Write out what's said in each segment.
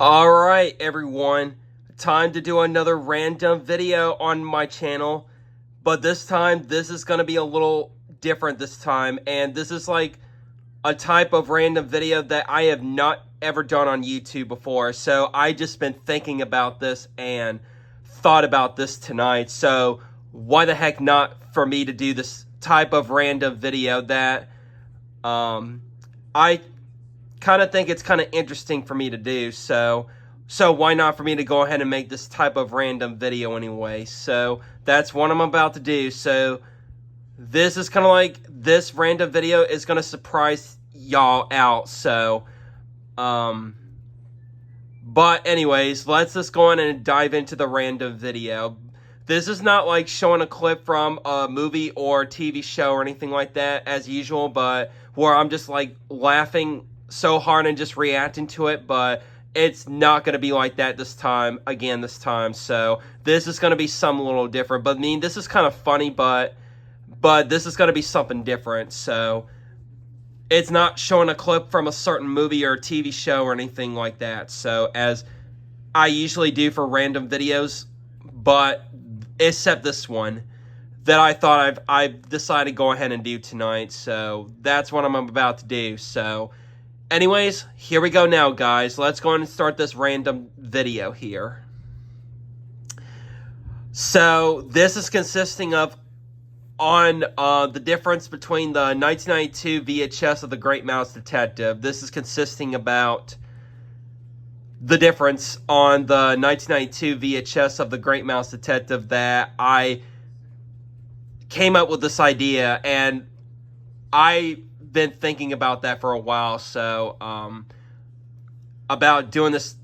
Alright everyone, time to do another random video on my channel, but this time this is going to be a little different this time, and this is like a type of random video that I have not ever done on YouTube before, so I just been thinking about this and thought about this tonight, so why the heck not for me to do this type of random video that I kind of think it's kind of interesting for me to do, so why not for me to go ahead and make this type of random video anyway. So that's what I'm about to do. So this is kind of like, this random video is going to surprise y'all out, so but anyways, let's just go on and dive into the random video. This is not like showing a clip from a movie or TV show or anything like that as usual, but where I'm just like laughing so hard and just reacting to it, but it's not going to be like that this time, so this is going to be something a little different. But I mean, this is kind of funny, but this is going to be something different, so it's not showing a clip from a certain movie or TV show or anything like that, so as I usually do for random videos, but except this one that I thought I've decided to go ahead and do tonight, so that's what I'm about to do. So anyways, here we go now, guys. Let's go and start this random video here. So this is consisting of on the difference between the 1992 VHS of The Great Mouse Detective. This is consisting about the difference on the 1992 VHS of The Great Mouse Detective that I came up with this idea, and I've been thinking about that for a while, so about doing this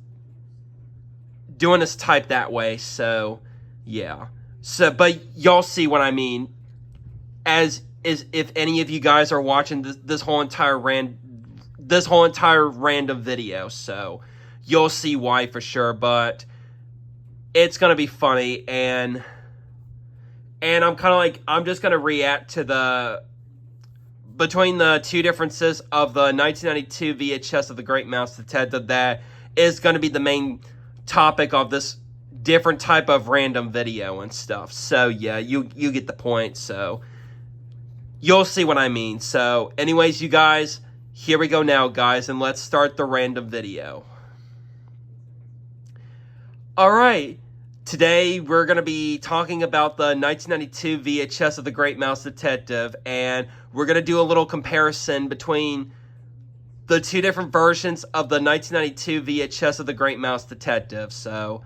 type that way, so yeah. So but y'all see what I mean, as is if any of you guys are watching this whole entire random video, so you'll see why for sure. But it's gonna be funny, and I'm kind of like, I'm just gonna react to between the two differences of the 1992 VHS of The Great Mouse Detective. That is going to be the main topic of this different type of random video and stuff. So yeah, you get the point, so you'll see what I mean. So anyways, you guys, here we go now, guys, and let's start the random video. Alright, today we're going to be talking about the 1992 VHS of The Great Mouse Detective, and we're going to do a little comparison between the two different versions of the 1992 VHS of The Great Mouse Detective. So,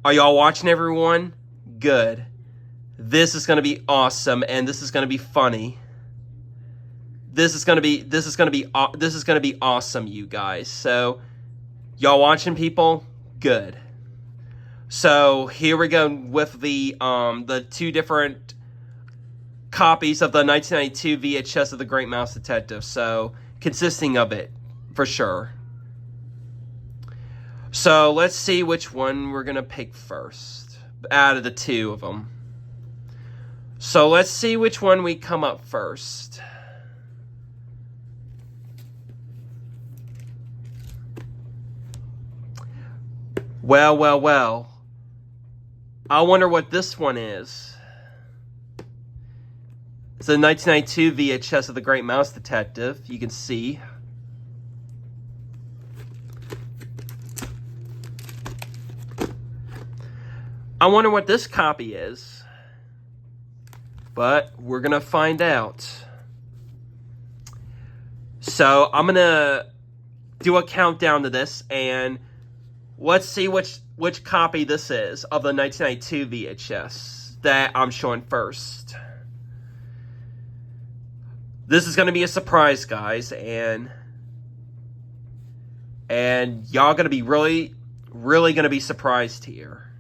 are y'all watching, everyone? Good. This is going to be awesome, and this is going to be funny. This is going to be awesome, you guys. So, y'all watching, people? Good. So here we go with the two different copies of the 1992 VHS of The Great Mouse Detective. So consisting of it for sure. So let's see which one we're gonna pick first out of the two of them. So let's see which one we come up first. Well. I wonder what this one is. It's a 1992 VHS of The Great Mouse Detective. You can see. I wonder what this copy is. But we're going to find out. So I'm going to do a countdown to this, and let's see which copy this is of the 1992 VHS that I'm showing first. This is going to be a surprise, guys, and y'all going to be really going to be surprised here.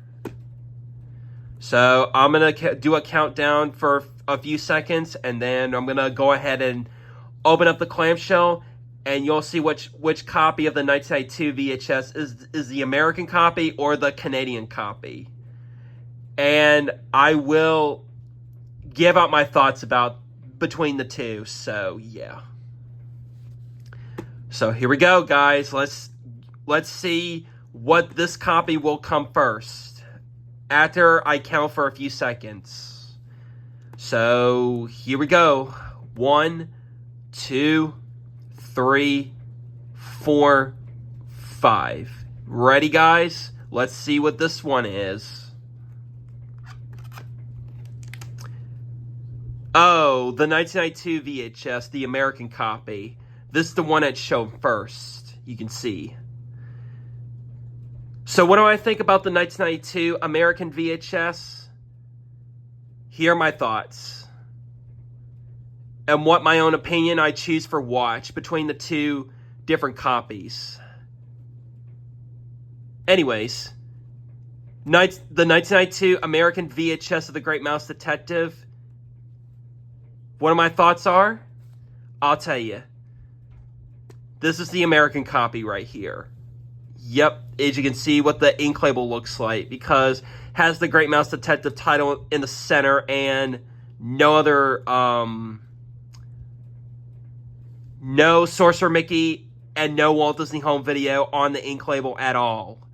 So I'm going to do a countdown for a few seconds, and then I'm going to go ahead and open up the clamshell, and you'll see which copy of the 1992 VHS is the American copy or the Canadian copy. And I will give out my thoughts between the two, so yeah. So here we go, guys. Let's see what this copy will come first after I count for a few seconds. So here we go. 1, 2, 3, 4, 5. Ready, guys? Let's see what this one is. Oh, the 1992 VHS, the American copy. This is the one that's shown first. You can see. So what do I think about the 1992 American VHS? Here are my thoughts. And what my own opinion I choose for watch between the two different copies. Anyways, the 1992 American VHS of The Great Mouse Detective. What my thoughts are? I'll tell you. This is the American copy right here. Yep, as you can see what the ink label looks like, because it has The Great Mouse Detective title in the center and no other, no Sorcerer Mickey and no Walt Disney Home Video on the ink label at all.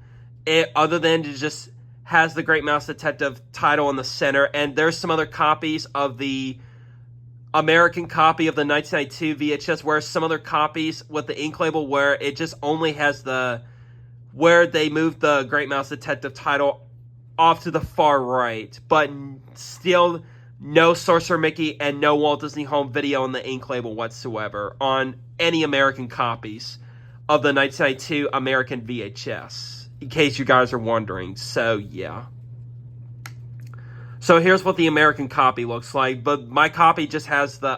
Other than it just has The Great Mouse Detective title in the center, and there's some other copies of the American copy of the 1992 VHS, where some other copies with the ink label where it just only has where they moved the Great Mouse Detective title off to the far right, but still no Sorcerer Mickey and no Walt Disney Home Video on the ink label whatsoever on any American copies of the 1992 American VHS, in case you guys are wondering. So, yeah. So here's what the American copy looks like, but my copy just has the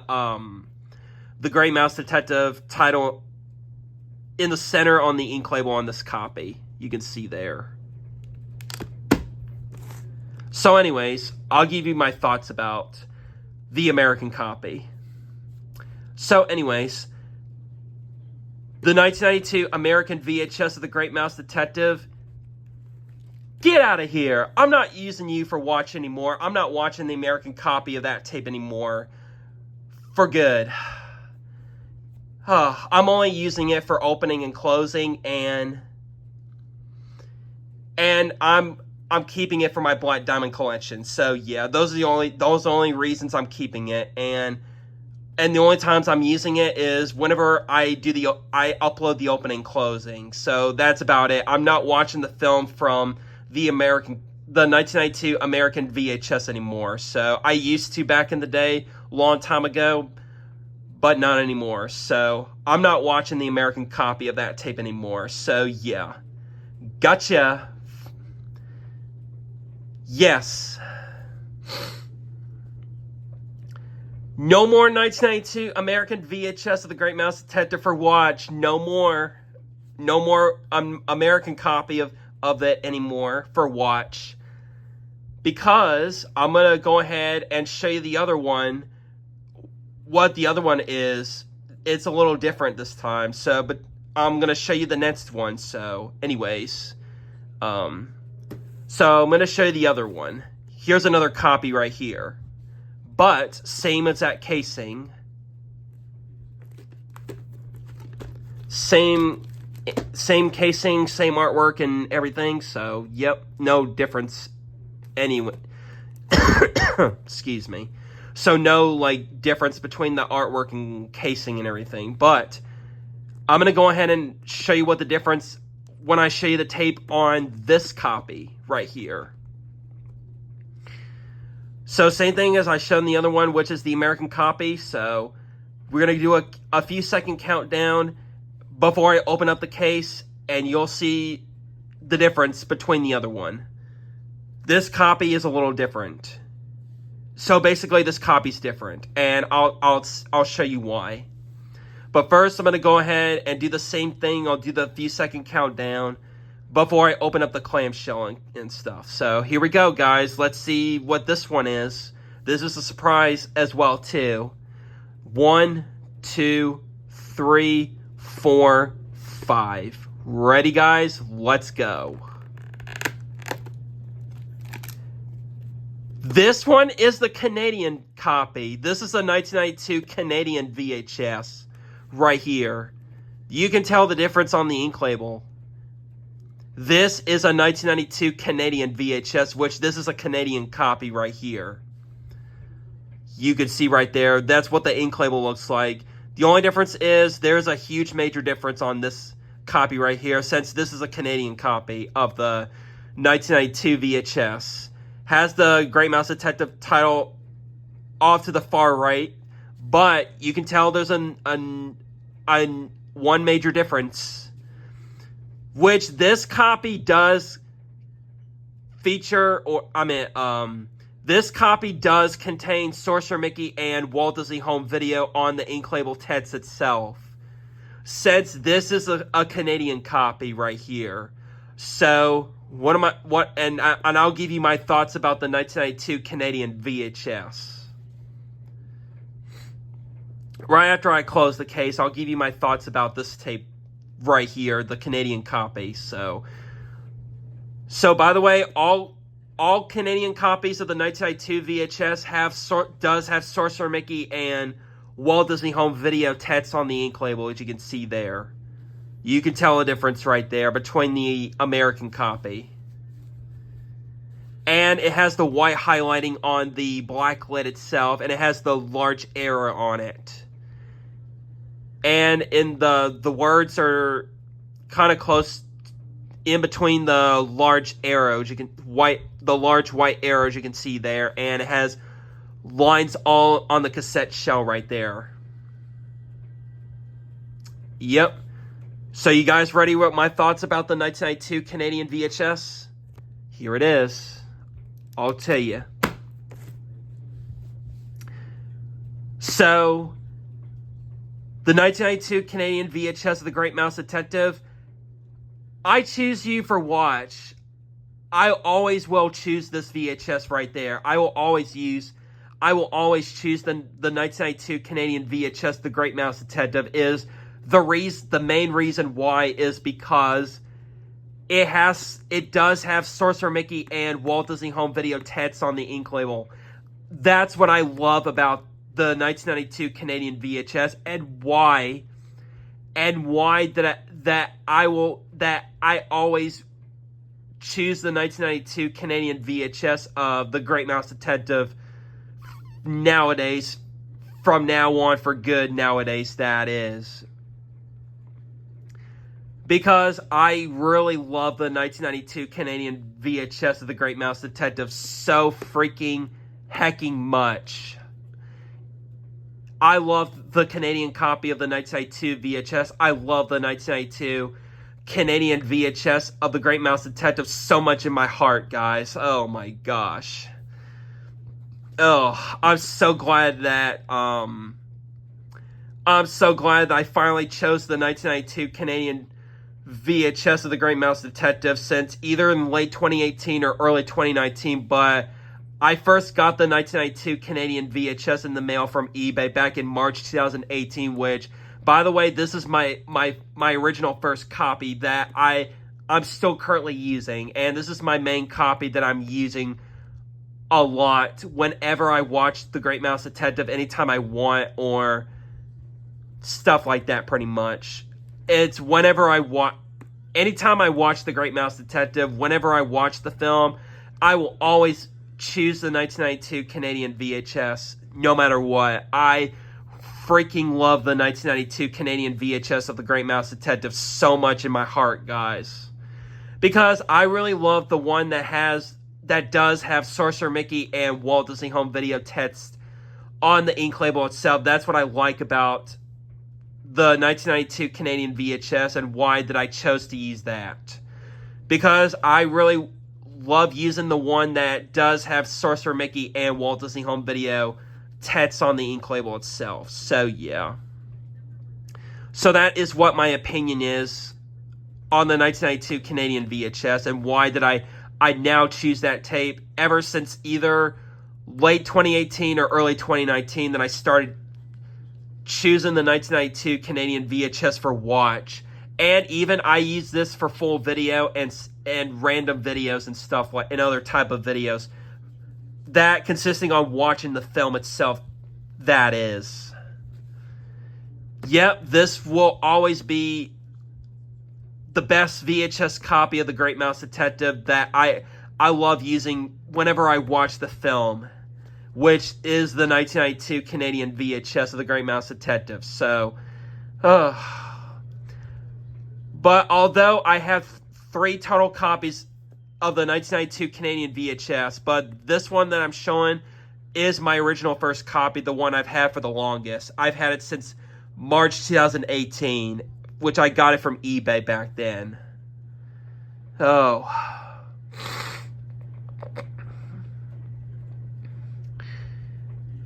Great Mouse Detective title in the center on the ink label on this copy. You can see there. So anyways, I'll give you my thoughts about the American copy. So anyways, the 1992 American VHS of The Great Mouse Detective. Get out of here. I'm not using you for watch anymore. I'm not watching the American copy of that tape anymore. For good. I'm only using it for opening and closing, and I'm keeping it for my Black Diamond collection. So yeah, those are the only reasons I'm keeping it, and the only times I'm using it is whenever I upload the opening and closing. So that's about it. I'm not watching the film from the 1992 American VHS anymore. So I used to back in the day, long time ago, but not anymore. So I'm not watching the American copy of that tape anymore. So yeah, gotcha. Yes. No more 1992 American VHS of The Great Mouse Detective for watch. No more. No more American copy of it anymore for watch, because I'm going to go ahead and show you the other one, what the other one is. It's a little different this time, so, but I'm going to show you the next one. So anyways, so I'm going to show you the other one. Here's another copy right here, but same exact casing, same casing, same artwork and everything. So yep, no difference anyway. Excuse me. So no like difference between the artwork and casing and everything, but I'm gonna go ahead and show you what the difference when I show you the tape on this copy right here. So same thing as I showed in the other one, which is the American copy. So we're gonna do a few second countdown before I open up the case, and you'll see the difference between the other one. This copy is a little different. So basically this copy's different, and I'll show you why. But first I'm going to go ahead and do the same thing. I'll do the few second countdown before I open up the clamshell and stuff. So here we go, guys. Let's see what this one is. This is a surprise as well too. 1, 2, 3, 4, 5. Ready, guys? Let's go. This one is the Canadian copy. This is a 1992 Canadian VHS right here. You can tell the difference on the ink label. This is a 1992 Canadian VHS, which this is a Canadian copy right here. You can see right there, that's what the ink label looks like. The only difference is there's a huge major difference on this copy right here, since this is a Canadian copy of the 1992 VHS. Has the Great Mouse Detective title off to the far right, but you can tell there's one major difference, which this copy does feature, this copy does contain Sorcerer Mickey and Walt Disney Home Video on the ink label text itself, since this is a Canadian copy right here. So and I'll give you my thoughts about the 1992 Canadian VHS. Right after I close the case, I'll give you my thoughts about this tape right here, the Canadian copy. So by the way, all Canadian copies of the 1992 VHS does have Sorcerer Mickey and Walt Disney Home Video text on the ink label, as you can see there. You can tell a difference right there between the American copy. And it has the white highlighting on the black lid itself, and it has the large arrow on it. And in the words are kind of close in between the large arrows. The large white arrows you can see there, and it has lines all on the cassette shell right there. Yep. So you guys ready with my thoughts about the 1992 Canadian VHS? Here it is. I'll tell you. So, the 1992 Canadian VHS of The Great Mouse Detective, I choose you for watch. I always will choose this VHS right there. I will always choose the 1992 Canadian VHS The Great Mouse Detective. Is the main reason why is because it does have Sorcerer Mickey and Walt Disney Home Video text on the ink label. That's what I love about the 1992 Canadian VHS, and why I always choose the 1992 Canadian VHS of The Great Mouse Detective nowadays, from now on for good nowadays, that is. Because I really love the 1992 Canadian VHS of The Great Mouse Detective so freaking hecking much. I love the Canadian copy of the 1992 VHS. I love the 1992 Canadian VHS of The Great Mouse Detective so much in my heart, guys. Oh my gosh. Oh, I'm so glad that I finally chose the 1992 Canadian VHS of The Great Mouse Detective, since either in late 2018 or early 2019, but I first got the 1992 Canadian VHS in the mail from eBay back in March 2018, which, by the way, this is my original first copy that I'm still currently using, and this is my main copy that I'm using a lot whenever I watch The Great Mouse Detective, anytime I want, or stuff like that, pretty much. It's anytime I watch The Great Mouse Detective, whenever I watch the film, I will always choose the 1992 Canadian VHS, no matter what. I freaking love the 1992 Canadian VHS of The Great Mouse Detective so much in my heart, guys. Because I really love the one that does have Sorcerer Mickey and Walt Disney Home Video text on the ink label itself. That's what I like about the 1992 Canadian VHS, and why that I chose to use that. Because I really love using the one that does have Sorcerer Mickey and Walt Disney Home Video text on the ink label itself. So yeah. So that is what my opinion is on the 1992 Canadian VHS, and why did I now choose that tape ever since either late 2018 or early 2019 that I started choosing the 1992 Canadian VHS for watch. And even I use this for full video and random videos and stuff, like, and other type of videos that consisting on watching the film itself, that is. Yep, this will always be the best VHS copy of The Great Mouse Detective that I love using whenever I watch the film, which is the 1992 Canadian VHS of The Great Mouse Detective. So, but although I have 3 total copies of the 1992 Canadian VHS, but this one that I'm showing is my original first copy, the one I've had for the longest. I've had it since March 2018, which I got it from eBay back then. Oh.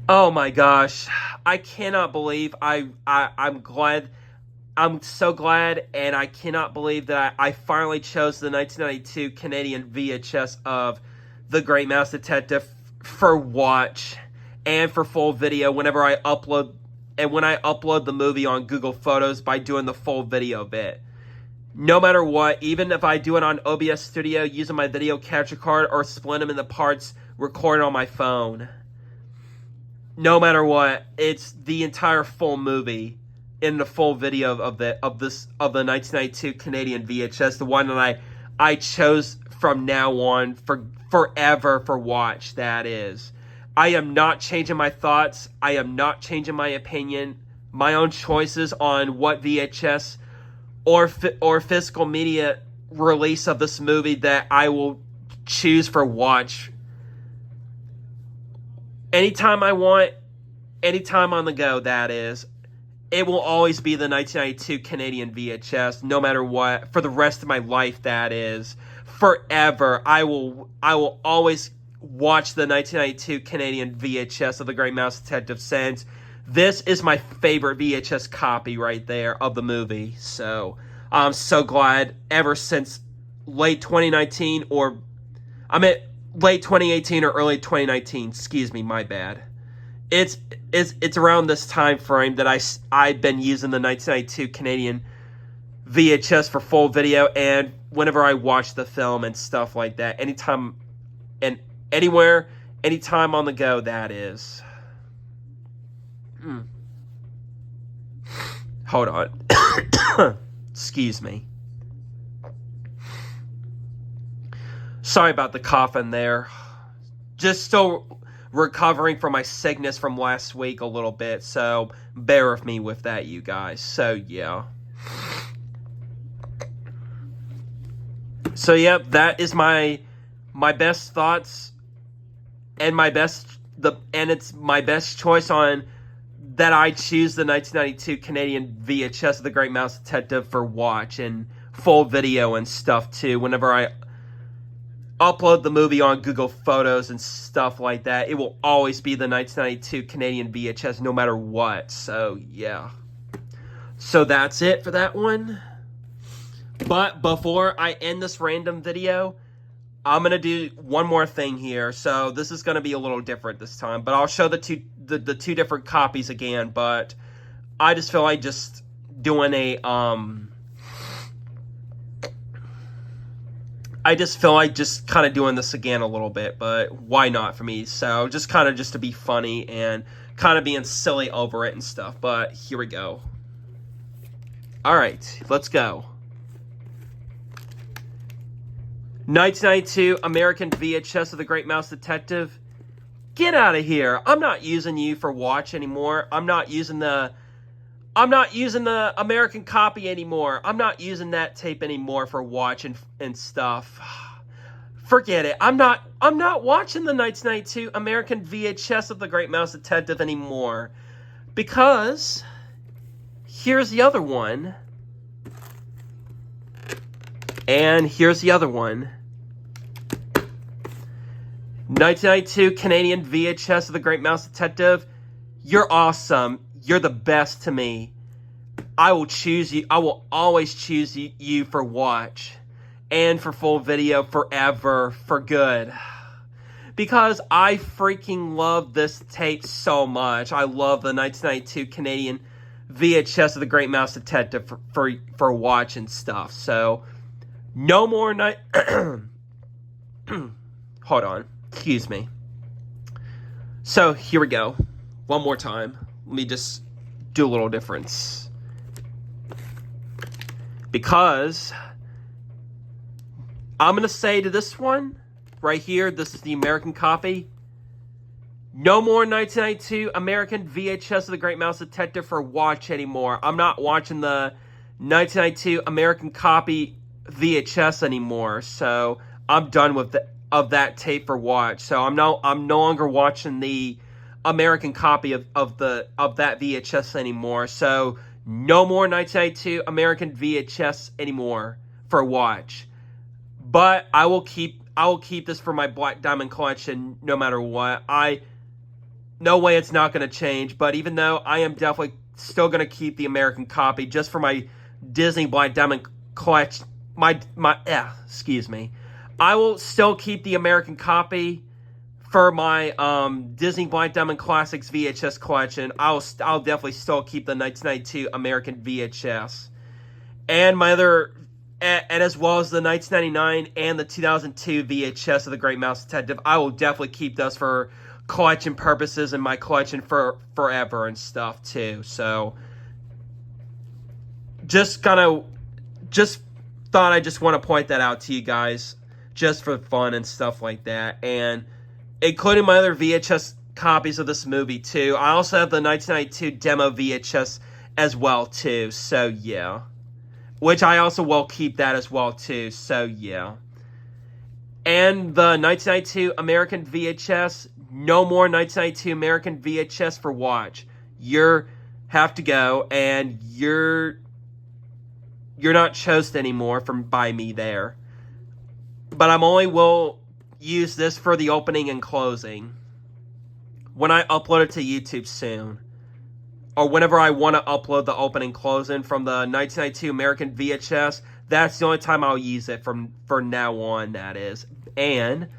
Oh my gosh. I cannot believe I'm glad. I'm so glad, and I cannot believe that I finally chose the 1992 Canadian VHS of The Great Mouse Detective for watch and for full video whenever I upload, and when I upload the movie on Google Photos by doing the full video bit. No matter what, even if I do it on OBS Studio using my video capture card or split them into parts recorded on my phone. No matter what, it's the entire full movie in the full video of the 1992 Canadian VHS, the one that I chose from now on for forever for watch. That is, I am not changing my thoughts. I am not changing my opinion, my own choices on what VHS or physical media release of this movie that I will choose for watch anytime I want, anytime on the go. That is. It will always be the 1992 Canadian VHS, no matter what, for the rest of my life. That is, forever. I will always watch the 1992 Canadian VHS of The Great Mouse Detective, since this is my favorite VHS copy right there of the movie. So I'm so glad ever since late 2019, or I meant late 2018 or early 2019. Excuse me, my bad. It's around this time frame that I've been using the 1992 Canadian VHS for full video, and whenever I watch the film and stuff like that, anytime and anywhere, anytime on the go. That is. Hold on. Excuse me. Sorry about the coughing there. Just still recovering from my sickness from last week a little bit, so bear with me with that, you guys. So yeah. So yep, that is my best thoughts and it's my best choice on that I choose the 1992 Canadian VHS of The Great Mouse Detective for watch and full video and stuff too. Whenever I upload the movie on Google Photos and stuff like that, it will always be the 1992 Canadian VHS no matter what. So yeah. So that's it for that one. But before I end this random video, I'm going to do one more thing here. So this is going to be a little different this time, but I'll show the two different copies again, but I just feel like just doing a I just feel like just kind of doing this again a little bit, but why not for me? So just kind of just to be funny and kind of being silly over it and stuff. But here we go. All right, let's go. 1992 American VHS of The Great Mouse Detective. Get out of here. I'm not using you for watch anymore. I'm not using the American copy anymore. I'm not using that tape anymore for watch and stuff. Forget it. I'm not watching the 1992 American VHS of The Great Mouse Detective anymore. Because here's the other one. And here's the other one. 1992 Canadian VHS of The Great Mouse Detective. You're awesome. You're the best to me. I will choose you. I will always choose you for watch and for full video forever, for good. Because I freaking love this tape so much. I love the 1992 Canadian VHS of The Great Mouse Detective for watch and stuff. So, no more night. Hold on. Excuse me. So, here we go. One more time. Let me just do a little difference. Because I'm going to say to this one, right here, this is the American copy. No more 1992 American VHS of The Great Mouse Detective for watch anymore. I'm not watching the 1992 American copy VHS anymore. So I'm done with that tape for watch. So I'm no longer watching the American copy of that VHS anymore. So no more 1992 American VHS anymore for watch. But I will keep this for my Black Diamond collection no matter what. No way it's not going to change, but even though I am definitely still going to keep the American copy just for my Disney Black Diamond collection, excuse me. I will still keep the American copy for my Disney Black Diamond Classics VHS collection. I'll definitely still keep the 1992 American VHS. And my other, and as well as the 1999 and the 2002 VHS of The Great Mouse Detective, I will definitely keep those for collection purposes in my collection for forever and stuff too. So just thought I just want to point that out to you guys just for fun and stuff like that, and including my other VHS copies of this movie too. I also have the 1992 demo VHS as well too. So yeah, which I also will keep that as well too. So yeah. And the 1992 American VHS, no more 1992 American VHS for watch. You have to go, and you're not chosen anymore by me there. But I'm only will use this for the opening and closing when I upload it to YouTube soon, or whenever I want to upload the opening and closing from the 1992 American VHS. That's the only time I'll use it from now on, that is. And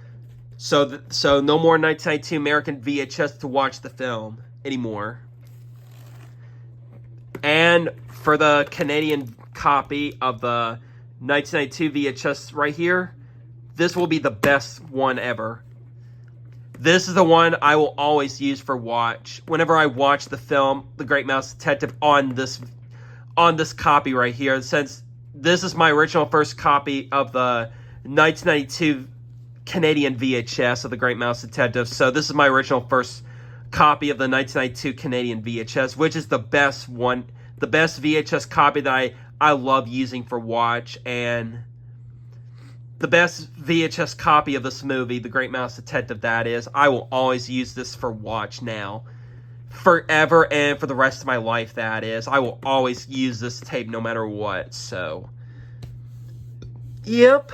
so no more 1992 American VHS to watch the film anymore. And for the Canadian copy of the 1992 VHS right here, this will be the best one ever. This is the one I will always use for watch whenever I watch the film The Great Mouse Detective on this copy right here, since this is my original first copy of the 1992 Canadian VHS of The Great Mouse Detective. So this is my original first copy of the 1992 Canadian VHS, which is the best one, the best VHS copy that I love using for watch, and the best VHS copy of this movie, The Great Mouse Detective, that is. I will always use this for watch now. Forever and for the rest of my life, that is. I will always use this tape no matter what, so. Yep.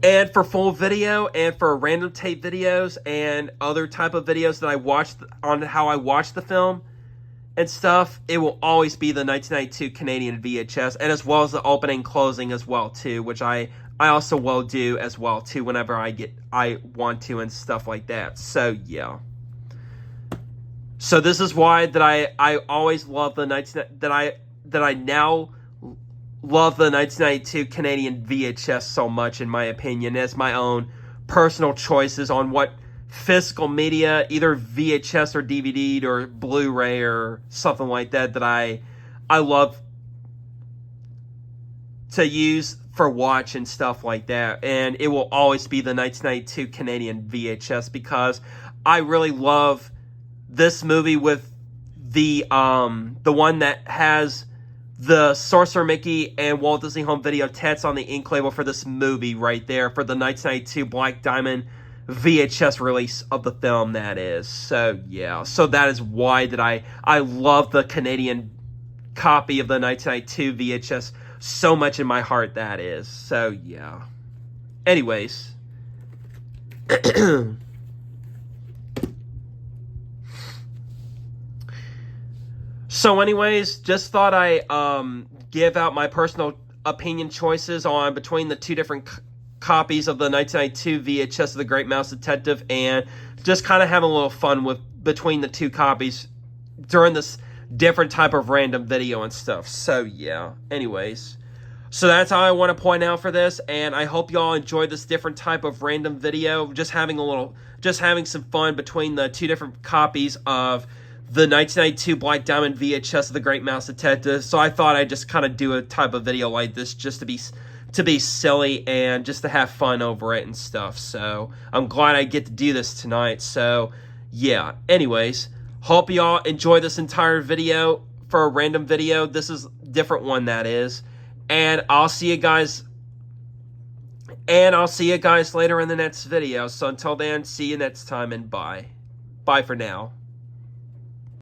And for full video, and for random tape videos, and other type of videos that I watched on how I watched the film and stuff, it will always be the 1992 Canadian VHS, and as well as the opening and closing as well, too, which I also will do as well, too, whenever I want to and stuff like that. So, yeah. So this is why that I always love the that I now love the 1992 Canadian VHS so much, in my opinion, as my own personal choices on what physical media, either VHS or DVD or Blu-ray or something like that, that I love to use for watch and stuff like that. And it will always be the 1992 Canadian VHS, because I really love this movie with the one that has the Sorcerer Mickey and Walt Disney Home Video tats on the ink label for this movie right there, for the 1992 Black Diamond VHS release of the film, that is. So, yeah. So that is why that I love the Canadian copy of the 1992 VHS so much in my heart, that is. So, yeah. Anyways. So anyways, just thought I give out my personal opinion choices on between the two different copies of the 1992 VHS of The Great Mouse Detective, and just kind of have a little fun with between the two copies during this different type of random video and stuff. So yeah, anyways. So that's all I want to point out for this, and I hope y'all enjoyed this different type of random video, just having some fun between the two different copies of the 1992 Black Diamond VHS of The Great Mouse Detective. So I thought I'd just kind of do a type of video like this just to be silly and just to have fun over it and stuff. So I'm glad I get to do this tonight. So yeah, anyways, hope y'all enjoy this entire video for a random video. This is a different one, that is. And I'll see you guys later in the next video. So until then, see you next time, and bye. Bye for now.